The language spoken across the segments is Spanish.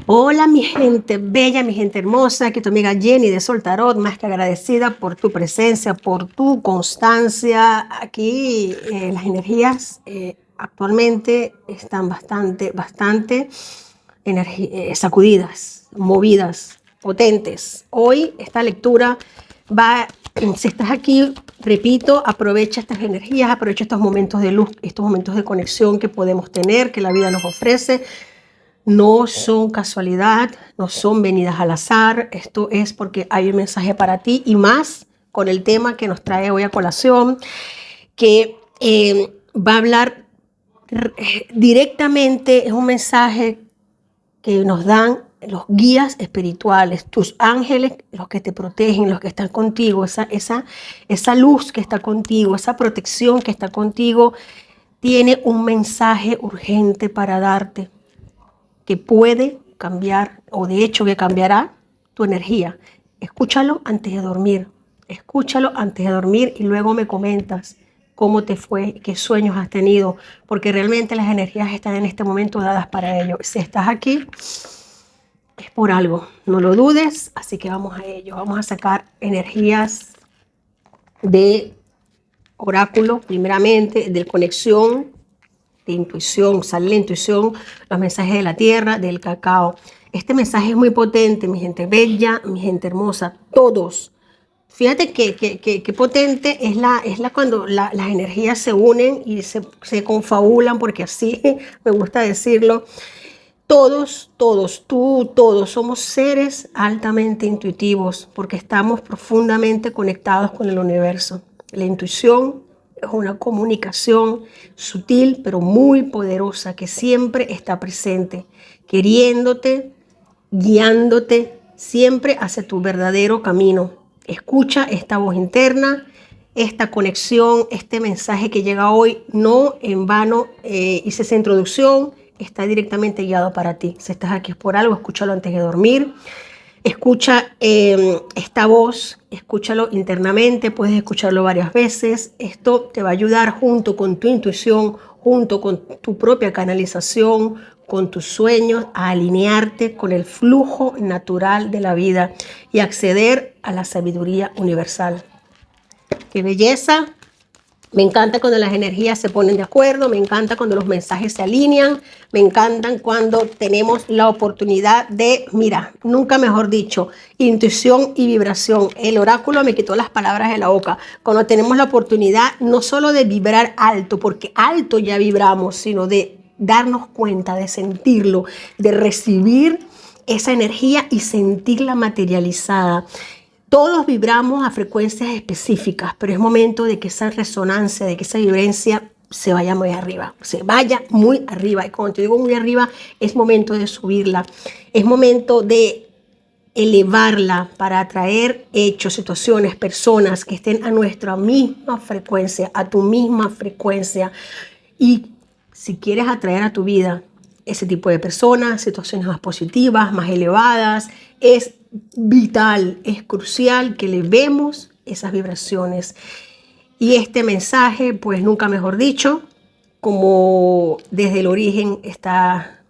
Hola mi gente bella, mi gente hermosa, aquí tu amiga Jenny de Sol Tarot, más que agradecida por tu presencia, por tu constancia. Aquí las energías actualmente están bastante sacudidas, movidas, potentes. Hoy esta lectura va, si estás aquí, repito, aprovecha estas energías, aprovecha estos momentos de luz, estos momentos de conexión que podemos tener, que la vida nos ofrece. No son casualidad, no son venidas al azar. Esto es porque hay un mensaje para ti y más con el tema que nos trae hoy a colación, que va a hablar directamente, es un mensaje que nos dan los guías espirituales, tus ángeles, los que te protegen, los que están contigo, esa luz que está contigo, esa protección que está contigo, tiene un mensaje urgente para darte, que puede cambiar, o de hecho que cambiará tu energía. Escúchalo antes de dormir. Escúchalo antes de dormir y luego me comentas cómo te fue, qué sueños has tenido, porque realmente las energías están en este momento dadas para ello. Si estás aquí, es por algo. No lo dudes, así que vamos a ello. Vamos a sacar energías de oráculo, primeramente, de conexión, de intuición, sale la intuición, los mensajes de la tierra, del cacao. Este mensaje es muy potente, mi gente bella, mi gente hermosa, todos. Fíjate que potente es cuando las energías se unen y se confabulan, porque así me gusta decirlo. Todos somos seres altamente intuitivos porque estamos profundamente conectados con el universo. La intuición es una comunicación sutil pero muy poderosa que siempre está presente, queriéndote, guiándote siempre hacia tu verdadero camino. Escucha esta voz interna, esta conexión, este mensaje que llega hoy, no en vano. Hice esa introducción, está directamente guiado para ti. Si estás aquí es por algo, escúchalo antes de dormir. Escucha esta voz, escúchalo internamente, puedes escucharlo varias veces. Esto te va a ayudar junto con tu intuición, junto con tu propia canalización, con tus sueños, a alinearte con el flujo natural de la vida y acceder a la sabiduría universal. ¡Qué belleza! Me encanta cuando las energías se ponen de acuerdo, me encanta cuando los mensajes se alinean, me encantan cuando tenemos la oportunidad de, mira, nunca mejor dicho, intuición y vibración. El oráculo me quitó las palabras de la boca. Cuando tenemos la oportunidad no solo de vibrar alto, porque alto ya vibramos, sino de darnos cuenta, de sentirlo, de recibir esa energía y sentirla materializada. Todos vibramos a frecuencias específicas, pero es momento de que esa resonancia, de que esa vibrancia se vaya muy arriba, se vaya muy arriba. Y cuando te digo muy arriba, es momento de subirla, es momento de elevarla para atraer hechos, situaciones, personas que estén a nuestra misma frecuencia, a tu misma frecuencia. Y si quieres atraer a tu vida ese tipo de personas, situaciones más positivas, más elevadas, es vital, es crucial que elevemos esas vibraciones. Y este mensaje, pues nunca mejor dicho, como desde el origen está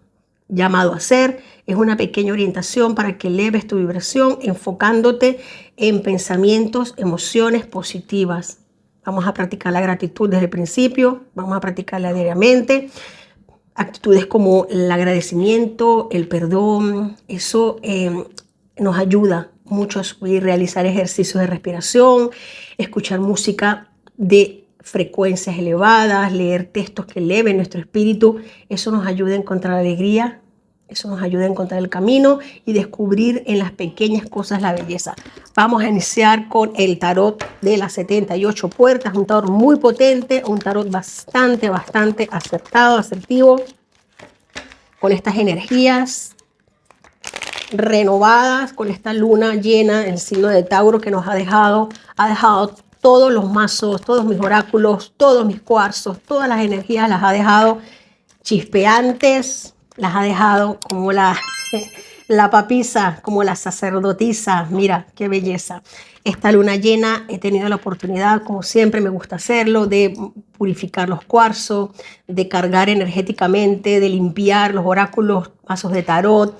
llamado a ser, es una pequeña orientación para que eleves tu vibración enfocándote en pensamientos, emociones positivas. Vamos a practicar la gratitud desde el principio, vamos a practicarla diariamente. Actitudes como el agradecimiento, el perdón, eso nos ayuda mucho a subir, realizar ejercicios de respiración, escuchar música de frecuencias elevadas, leer textos que eleven nuestro espíritu. Eso nos ayuda a encontrar alegría, eso nos ayuda a encontrar el camino y descubrir en las pequeñas cosas la belleza. Vamos a iniciar con el tarot de las 78 puertas, un tarot muy potente, un tarot bastante acertado, asertivo, con estas energías renovadas, con esta luna llena en el signo de Tauro que nos ha dejado todos los mazos, todos mis oráculos, todos mis cuarzos, todas las energías las ha dejado chispeantes, las ha dejado como la papisa, como la sacerdotisa. Mira qué belleza. Esta luna llena he tenido la oportunidad, como siempre me gusta hacerlo, de purificar los cuarzos, de cargar energéticamente, de limpiar los oráculos, mazos de tarot,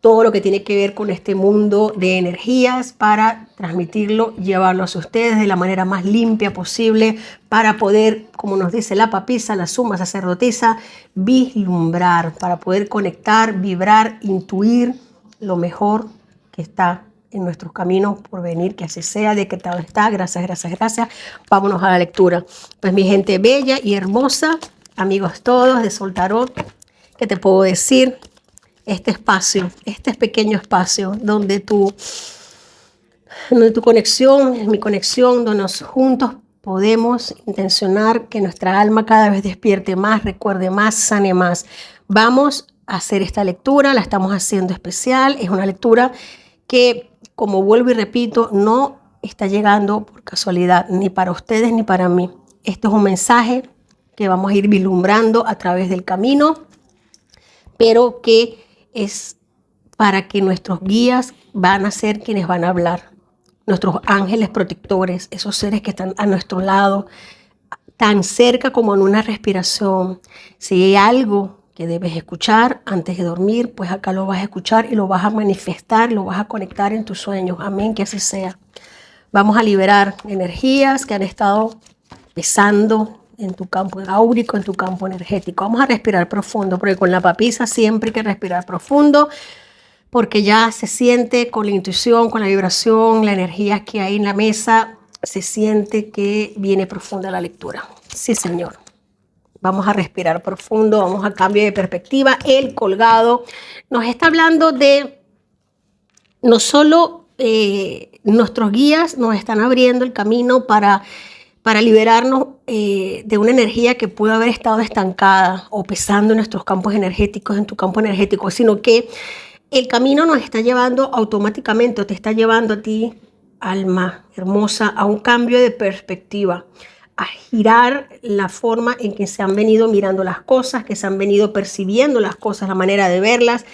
todo lo que tiene que ver con este mundo de energías para transmitirlo, llevarlo hacia ustedes de la manera más limpia posible para poder, como nos dice la papisa, la suma sacerdotisa, vislumbrar, para poder conectar, vibrar, intuir lo mejor que está en nuestros caminos por venir, que así sea, decretado está. Gracias, gracias, gracias. Vámonos a la lectura. Pues mi gente bella y hermosa, amigos todos de Sol Tarot, ¿qué te puedo decir? Este espacio, este pequeño espacio donde tu conexión, mi conexión, donde nos juntos podemos intencionar que nuestra alma cada vez despierte más, recuerde más, sane más. Vamos a hacer esta lectura, la estamos haciendo especial. Es una lectura que, como vuelvo y repito, no está llegando por casualidad, ni para ustedes ni para mí. Este es un mensaje que vamos a ir vislumbrando a través del camino, pero que es para que nuestros guías van a ser quienes van a hablar. Nuestros ángeles protectores, esos seres que están a nuestro lado, tan cerca como en una respiración. Si hay algo que debes escuchar antes de dormir, pues acá lo vas a escuchar y lo vas a manifestar, lo vas a conectar en tus sueños. Amén, que así sea. Vamos a liberar energías que han estado pesando en tu campo áurico, en tu campo energético. Vamos a respirar profundo, porque con la papisa siempre hay que respirar profundo, porque ya se siente con la intuición, con la vibración, la energía que hay en la mesa, se siente que viene profunda la lectura. Sí, señor. Vamos a respirar profundo, vamos a cambio de perspectiva. El colgado nos está hablando de no solo nuestros guías nos están abriendo el camino para liberarnos de una energía que pudo haber estado estancada o pesando en nuestros campos energéticos, en tu campo energético, sino que el camino nos está llevando automáticamente, o te está llevando a ti, alma hermosa, a un cambio de perspectiva, a girar la forma en que se han venido mirando las cosas, que se han venido percibiendo las cosas, la manera de verlas.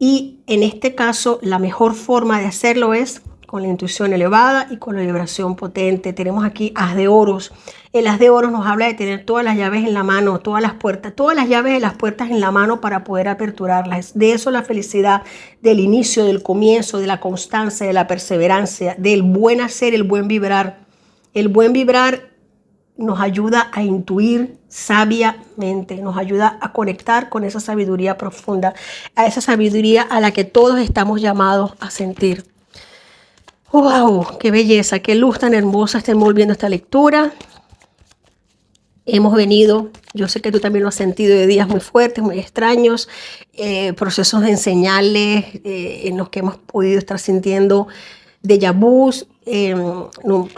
Y en este caso, la mejor forma de hacerlo es con la intuición elevada y con la vibración potente. Tenemos aquí As de Oros. El As de Oros nos habla de tener todas las llaves en la mano, todas las puertas, todas las llaves de las puertas en la mano para poder aperturarlas. De eso la felicidad, del inicio, del comienzo, de la constancia, de la perseverancia, del buen hacer, el buen vibrar. El buen vibrar nos ayuda a intuir sabiamente, nos ayuda a conectar con esa sabiduría profunda, a esa sabiduría a la que todos estamos llamados a sentir. ¡Wow! ¡Qué belleza! ¡Qué luz tan hermosa está envolviendo esta lectura! Hemos venido, yo sé que tú también lo has sentido, de días muy fuertes, muy extraños, procesos de enseñarles en los que hemos podido estar sintiendo déjà vus,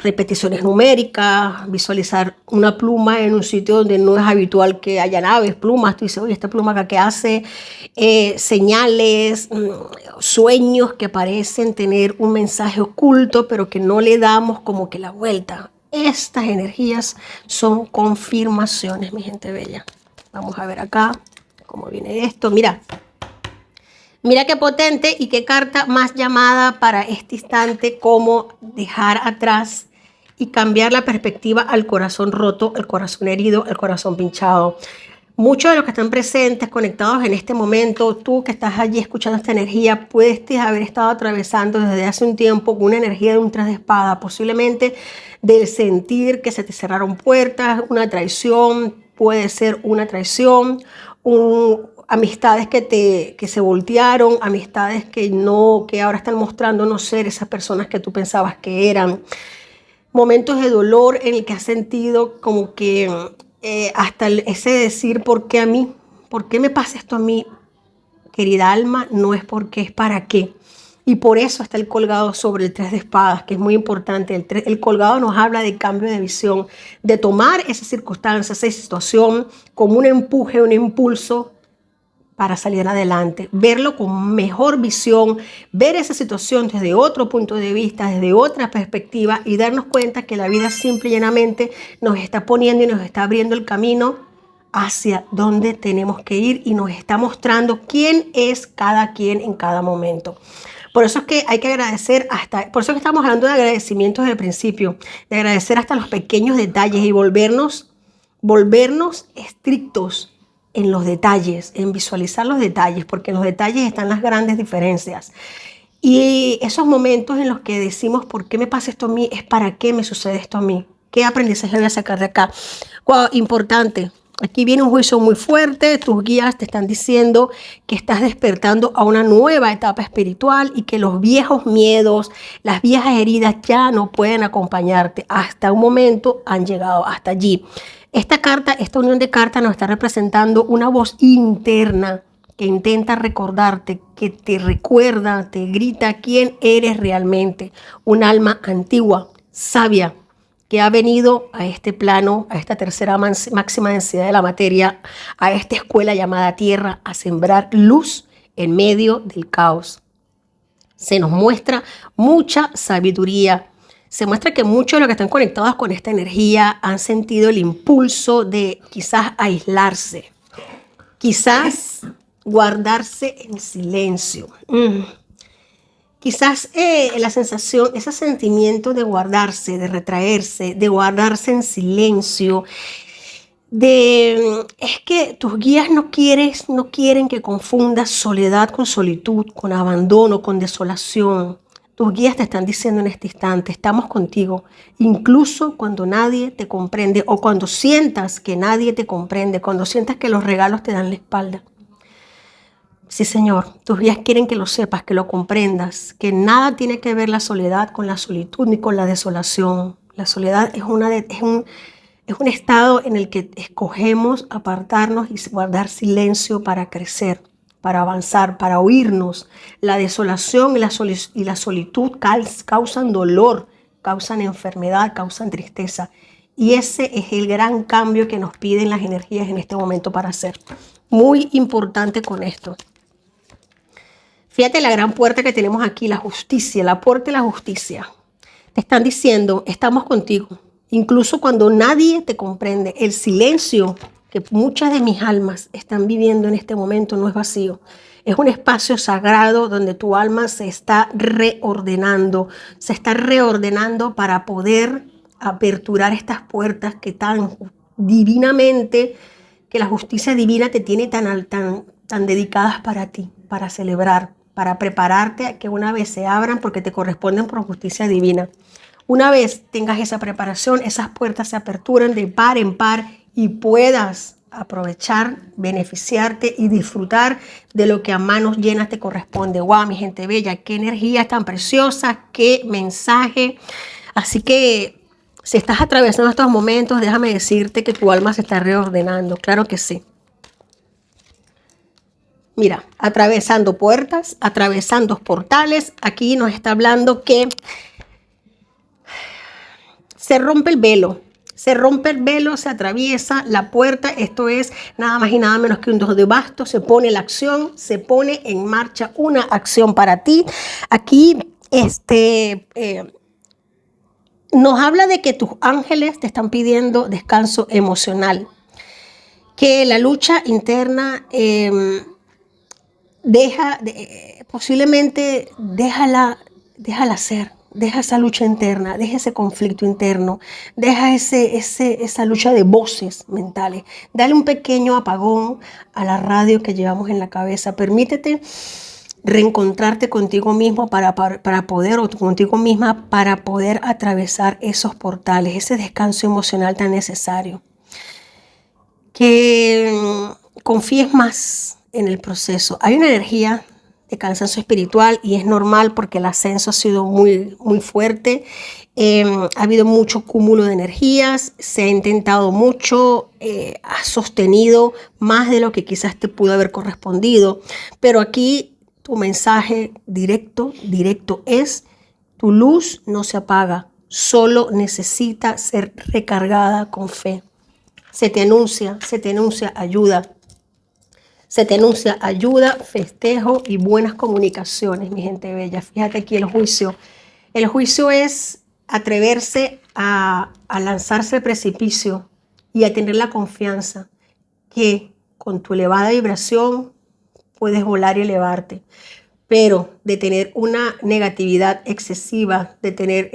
repeticiones numéricas, visualizar una pluma en un sitio donde no es habitual que haya naves, plumas. Tú dices, oye, ¿esta pluma acá qué hace? Señales, sueños que parecen tener un mensaje oculto, pero que no le damos como que la vuelta. Estas energías son confirmaciones, mi gente bella. Vamos a ver acá cómo viene esto. Mira qué potente y qué carta más llamada para este instante, cómo dejar atrás y cambiar la perspectiva al corazón roto, al corazón herido, al corazón pinchado. Muchos de los que están presentes, conectados en este momento, tú que estás allí escuchando esta energía, puedes haber estado atravesando desde hace un tiempo una energía de un 3 de espada, posiblemente del sentir que se te cerraron puertas, una traición, puede ser una traición, amistades que se voltearon, amistades que ahora están mostrando no ser esas personas que tú pensabas que eran. Momentos de dolor en el que has sentido como que hasta ese decir, ¿por qué a mí? ¿Por qué me pasa esto a mí? Querida alma, no es porque, es para qué. Y por eso está el colgado sobre el 3 de espadas, que es muy importante. El colgado nos habla de cambio de visión, de tomar esa circunstancia, esa situación como un empuje, un impulso para salir adelante, verlo con mejor visión, ver esa situación desde otro punto de vista, desde otra perspectiva y darnos cuenta que la vida simple y llanamente nos está poniendo y nos está abriendo el camino hacia donde tenemos que ir y nos está mostrando quién es cada quien en cada momento. Por eso es que hay que agradecer por eso es que estamos hablando de agradecimientos desde el principio, de agradecer hasta los pequeños detalles y volvernos estrictos en los detalles, en visualizar los detalles, porque en los detalles están las grandes diferencias. Y esos momentos en los que decimos, ¿por qué me pasa esto a mí? Es para qué me sucede esto a mí. ¿Qué aprendizaje voy a sacar de acá? Wow, importante. Aquí viene un juicio muy fuerte. Tus guías te están diciendo que estás despertando a una nueva etapa espiritual y que los viejos miedos, las viejas heridas ya no pueden acompañarte. Hasta un momento han llegado hasta allí. Esta carta, esta unión de cartas nos está representando una voz interna que intenta recordarte, que te recuerda, te grita quién eres realmente. Un alma antigua, sabia, que ha venido a este plano, a esta tercera máxima densidad de la materia, a esta escuela llamada Tierra, a sembrar luz en medio del caos. Se nos muestra mucha sabiduría. Se muestra que muchos de los que están conectados con esta energía han sentido el impulso de quizás aislarse, quizás guardarse en silencio. Quizás la sensación, ese sentimiento de guardarse, de retraerse, de guardarse en silencio, es que tus guías no quieren que confundas soledad con solitud, con abandono, con desolación. Tus guías te están diciendo en este instante, estamos contigo, incluso cuando nadie te comprende o cuando sientas que nadie te comprende, cuando sientas que los regalos te dan la espalda. Sí, Señor, tus guías quieren que lo sepas, que lo comprendas, que nada tiene que ver la soledad con la solitud ni con la desolación. La soledad es un estado en el que escogemos apartarnos y guardar silencio para crecer, para avanzar, para oírnos. La desolación y la solitud causan dolor, causan enfermedad, causan tristeza. Y ese es el gran cambio que nos piden las energías en este momento para hacer. Muy importante con esto. Fíjate la gran puerta que tenemos aquí, la justicia, la puerta de la justicia. Te están diciendo, estamos contigo. Incluso cuando nadie te comprende, el silencio que muchas de mis almas están viviendo en este momento no es vacío. Es un espacio sagrado donde tu alma se está reordenando para poder aperturar estas puertas que tan divinamente, que la justicia divina te tiene tan dedicadas para ti, para celebrar, para prepararte a que una vez se abran porque te corresponden por justicia divina. Una vez tengas esa preparación, esas puertas se aperturan de par en par y puedas aprovechar, beneficiarte y disfrutar de lo que a manos llenas te corresponde. ¡Wow, mi gente bella! ¡Qué energía tan preciosa! ¡Qué mensaje! Así que si estás atravesando estos momentos, déjame decirte que tu alma se está reordenando. Claro que sí. Mira, atravesando puertas, atravesando portales. Aquí nos está hablando que se rompe el velo. Se rompe el velo, se atraviesa la puerta. Esto es nada más y nada menos que un 2 de bastos. Se pone la acción, se pone en marcha una acción para ti. Aquí nos habla de que tus ángeles te están pidiendo descanso emocional. Que la lucha interna posiblemente déjala ser. Deja esa lucha interna, deja ese conflicto interno, deja esa lucha de voces mentales. Dale un pequeño apagón a la radio que llevamos en la cabeza. Permítete reencontrarte contigo mismo para poder, o contigo misma, para poder atravesar esos portales, ese descanso emocional tan necesario. Que confíes más en el proceso. Hay una energía de cansancio espiritual y es normal porque el ascenso ha sido muy, muy fuerte. Ha habido mucho cúmulo de energías, se ha intentado mucho, has sostenido más de lo que quizás te pudo haber correspondido, pero aquí tu mensaje directo es: tu luz no se apaga, solo necesita ser recargada con fe. Se te anuncia ayuda. Se te anuncia ayuda, festejo y buenas comunicaciones, mi gente bella. Fíjate aquí el juicio. El juicio es atreverse a lanzarse al precipicio y a tener la confianza que con tu elevada vibración puedes volar y elevarte. Pero de tener una negatividad excesiva, de tener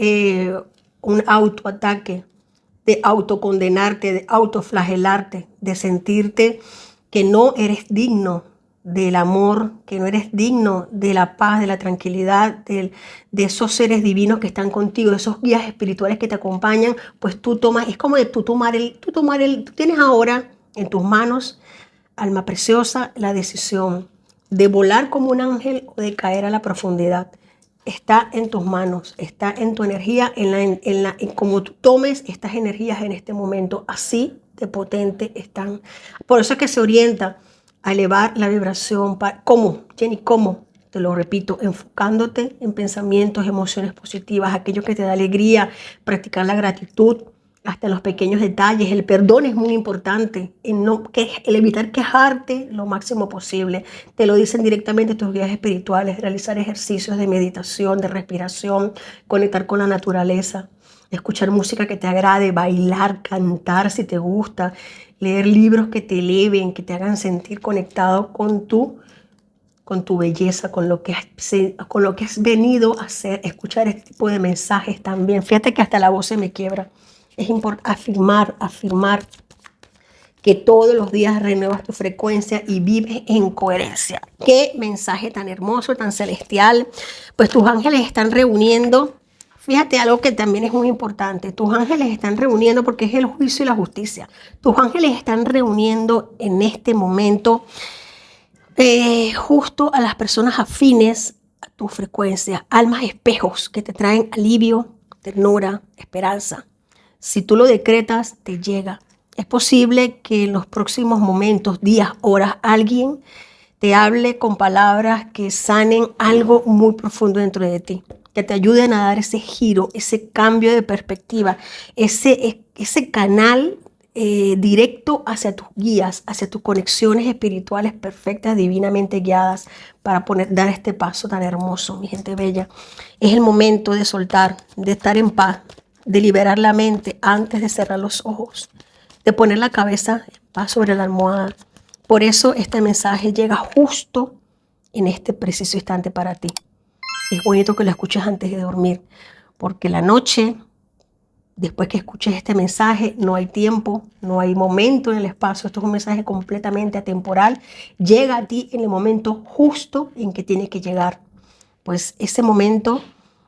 un autoataque, de autocondenarte, de autoflagelarte, de sentirte que no eres digno del amor, que no eres digno de la paz, de la tranquilidad, de esos seres divinos que están contigo, de esos guías espirituales que te acompañan, pues tú tomas, es como de tú tienes ahora en tus manos, alma preciosa, la decisión de volar como un ángel o de caer a la profundidad. Está en tus manos, está en tu energía, en cómo tú tomes estas energías en este momento, así de potente están. Por eso es que se orienta a elevar la vibración. ¿Cómo, Jenny? ¿Cómo? Te lo repito, enfocándote en pensamientos, emociones positivas, aquello que te da alegría, practicar la gratitud, hasta los pequeños detalles. El perdón es muy importante, el evitar quejarte lo máximo posible. Te lo dicen directamente tus guías espirituales, realizar ejercicios de meditación, de respiración, conectar con la naturaleza, escuchar música que te agrade, bailar, cantar si te gusta, leer libros que te eleven, que te hagan sentir conectado con tu belleza, con lo que has venido a hacer, escuchar este tipo de mensajes también. Fíjate que hasta la voz se me quiebra. Es importante afirmar que todos los días renuevas tu frecuencia y vives en coherencia. Qué mensaje tan hermoso, tan celestial. Pues tus ángeles están reuniendo. Fíjate algo que también es muy importante. Tus ángeles están reuniendo porque es el juicio y la justicia. Tus ángeles están reuniendo en este momento justo a las personas afines a tu frecuencia, almas espejos que te traen alivio, ternura, esperanza. Si tú lo decretas, te llega. Es posible que en los próximos momentos, días, horas, alguien te hable con palabras que sanen algo muy profundo dentro de ti, que te ayuden a dar ese giro, ese cambio de perspectiva, ese canal directo hacia tus guías, hacia tus conexiones espirituales perfectas, divinamente guiadas para dar este paso tan hermoso, mi gente bella. Es el momento de soltar, de estar en paz, de liberar la mente antes de cerrar los ojos, de poner la cabeza en paz sobre la almohada. Por eso este mensaje llega justo en este preciso instante para ti. Es bonito que lo escuches antes de dormir, porque la noche, después que escuches este mensaje, no hay tiempo, no hay momento en el espacio. Esto es un mensaje completamente atemporal. Llega a ti en el momento justo en que tiene que llegar. Pues ese momento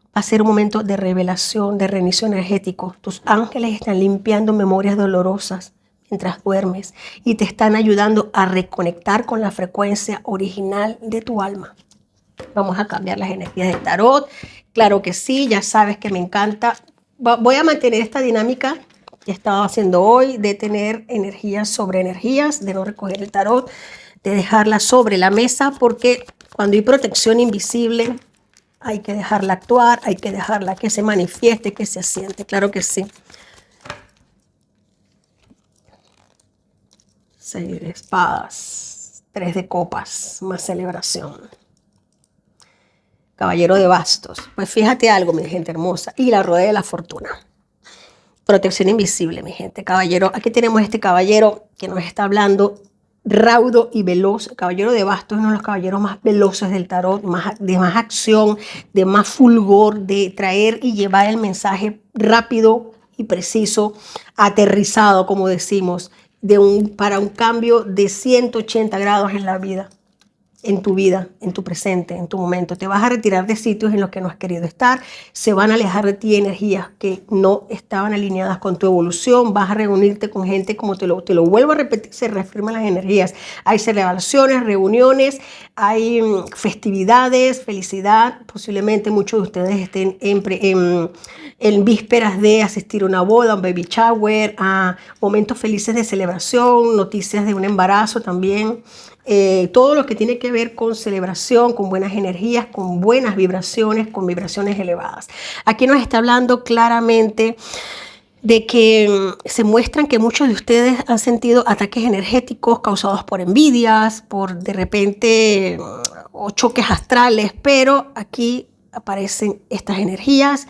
va a ser un momento de revelación, de reinicio energético. Tus ángeles están limpiando memorias dolorosas mientras duermes y te están ayudando a reconectar con la frecuencia original de tu alma. Vamos a cambiar las energías del tarot. Claro que sí, ya sabes que me encanta. Voy a mantener esta dinámica que he estado haciendo hoy de tener energías sobre energías, de no recoger el tarot, de dejarla sobre la mesa, porque cuando hay protección invisible hay que dejarla actuar, hay que dejarla que se manifieste, que se asiente. Claro que sí. 6 de espadas, 3 de copas, más celebración. Caballero de bastos. Pues fíjate algo, mi gente hermosa. Y la rueda de la fortuna. Protección invisible, mi gente. Caballero, aquí tenemos este caballero que nos está hablando raudo y veloz. El caballero de bastos es uno de los caballeros más veloces del tarot, de más acción, de más fulgor, de traer y llevar el mensaje rápido y preciso, aterrizado, como decimos, para un cambio de 180 grados en la vida. En tu vida, en tu presente, en tu momento. Te vas a retirar de sitios en los que no has querido estar, se van a alejar de ti energías que no estaban alineadas con tu evolución, vas a reunirte con gente, como te lo vuelvo a repetir, se reafirman las energías. Hay celebraciones, reuniones, hay festividades, felicidad, posiblemente muchos de ustedes estén en vísperas de asistir a una boda, un baby shower, a momentos felices de celebración, noticias de un embarazo también. Todo lo que tiene que ver con celebración, con buenas energías, con buenas vibraciones, con vibraciones elevadas. Aquí nos está hablando claramente de que se muestran que muchos de ustedes han sentido ataques energéticos causados por envidias, por de repente o choques astrales, pero aquí aparecen estas energías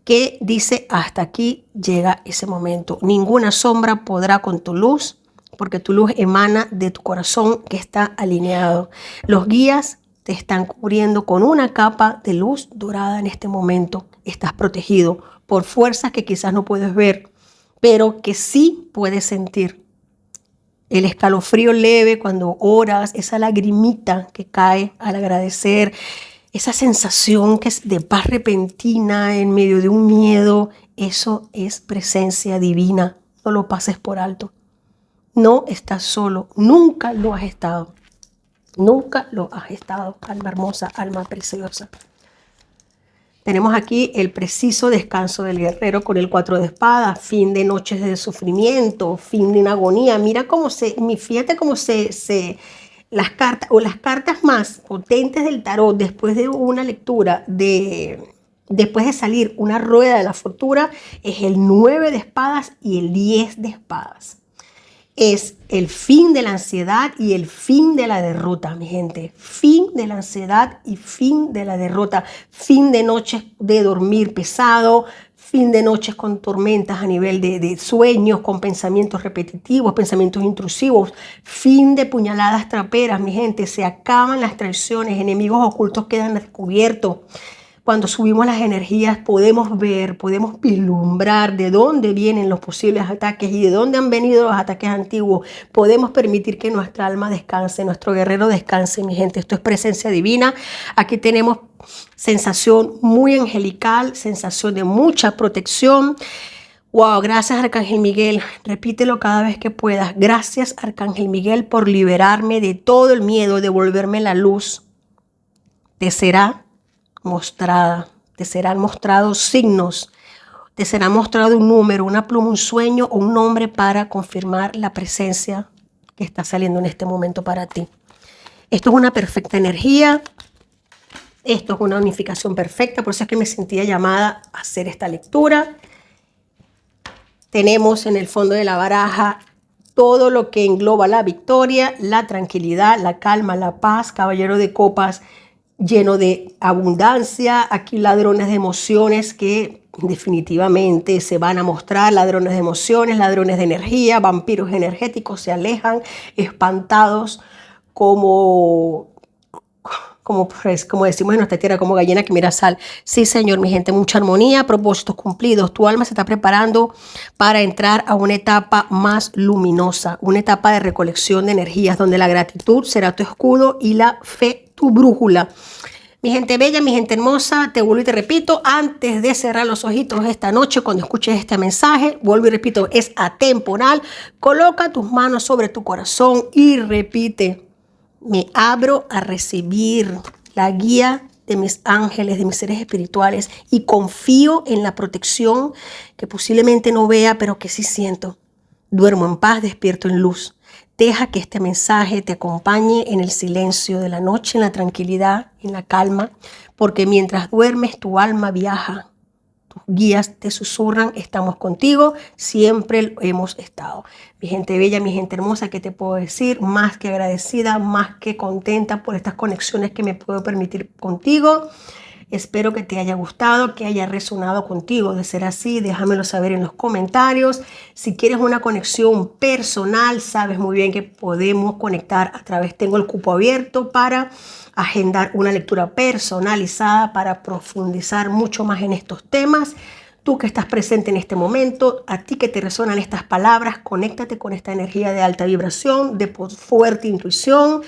que dice hasta aquí llega ese momento. Ninguna sombra podrá con tu luz, porque tu luz emana de tu corazón que está alineado. Los guías te están cubriendo con una capa de luz dorada en este momento. Estás protegido por fuerzas que quizás no puedes ver, pero que sí puedes sentir. el escalofrío leve cuando oras, esa lagrimita que cae al agradecer, esa sensación que es de paz repentina en medio de un miedo, eso es presencia divina. No lo pases por alto. No estás solo, nunca lo has estado. Nunca lo has estado, alma hermosa, alma preciosa. Tenemos aquí el preciso descanso del guerrero con el 4 de espadas, fin de noches de sufrimiento, fin de una agonía. Mira cómo fíjate cómo las cartas más potentes del tarot después de una lectura, después de salir una rueda de la fortuna, es el 9 de espadas y el 10 de espadas. Es el fin de la ansiedad y el fin de la derrota, mi gente. Fin de la ansiedad y fin de la derrota. Fin de noches de dormir pesado, fin de noches con tormentas a nivel de sueños, con pensamientos repetitivos, pensamientos intrusivos. Fin de puñaladas traperas, mi gente. Se acaban las traiciones, enemigos ocultos quedan descubiertos. Cuando subimos las energías podemos ver, podemos vislumbrar de dónde vienen los posibles ataques y de dónde han venido los ataques antiguos. Podemos permitir que nuestra alma descanse, nuestro guerrero descanse, mi gente. Esto es presencia divina. Aquí tenemos sensación muy angelical, sensación de mucha protección. Wow, gracias Arcángel Miguel. Repítelo cada vez que puedas. Gracias Arcángel Miguel por liberarme de todo el miedo, devolverme la luz. Te será mostrada, te serán mostrados signos, te será mostrado un número, una pluma, un sueño o un nombre para confirmar la presencia que está saliendo en este momento para ti. Esto es una perfecta energía, esto es una unificación perfecta, por eso es que me sentía llamada a hacer esta lectura. Tenemos en el fondo de la baraja todo lo que engloba la victoria, la tranquilidad, la calma, la paz, caballero de copas, lleno de abundancia. Aquí ladrones de emociones que definitivamente se van a mostrar, ladrones de emociones, ladrones de energía, vampiros energéticos se alejan, espantados como decimos en nuestra tierra, como gallina que mira sal. Sí, Señor, mi gente, mucha armonía, propósitos cumplidos. Tu alma se está preparando para entrar a una etapa más luminosa, una etapa de recolección de energías, donde la gratitud será tu escudo y la fe tu brújula. Mi gente bella, mi gente hermosa, te vuelvo y te repito, antes de cerrar los ojitos esta noche, cuando escuches este mensaje, vuelvo y repito, es atemporal. Coloca tus manos sobre tu corazón y repite: me abro a recibir la guía de mis ángeles, de mis seres espirituales, y confío en la protección que posiblemente no vea, pero que sí siento. Duermo en paz, despierto en luz. Deja que este mensaje te acompañe en el silencio de la noche, en la tranquilidad, en la calma, porque mientras duermes tu alma viaja. Tus guías te susurran, estamos contigo, siempre lo hemos estado. Mi gente bella, mi gente hermosa, ¿qué te puedo decir? Más que agradecida, más que contenta por estas conexiones que me puedo permitir contigo. Espero que te haya gustado, que haya resonado contigo. De ser así, déjamelo saber en los comentarios. Si quieres una conexión personal, sabes muy bien que podemos conectar a través, tengo el cupo abierto para agendar una lectura personalizada para profundizar mucho más en estos temas. Tú que estás presente en este momento, a ti que te resuenan estas palabras, conéctate con esta energía de alta vibración, de fuerte intuición.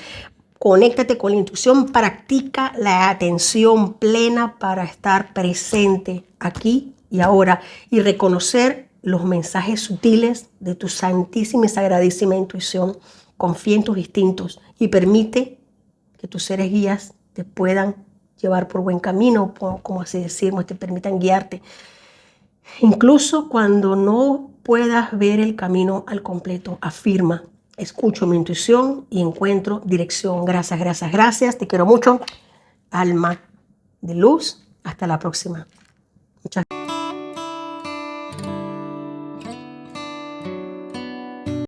Conéctate con la intuición, practica la atención plena para estar presente aquí y ahora y reconocer los mensajes sutiles de tu santísima y sagradísima intuición. Confía en tus instintos y permite que tus seres guías te puedan llevar por buen camino, como así decimos, te permitan guiarte. Incluso cuando no puedas ver el camino al completo, afirma: escucho mi intuición y encuentro dirección. Gracias, gracias, gracias. Te quiero mucho. Alma de luz. Hasta la próxima.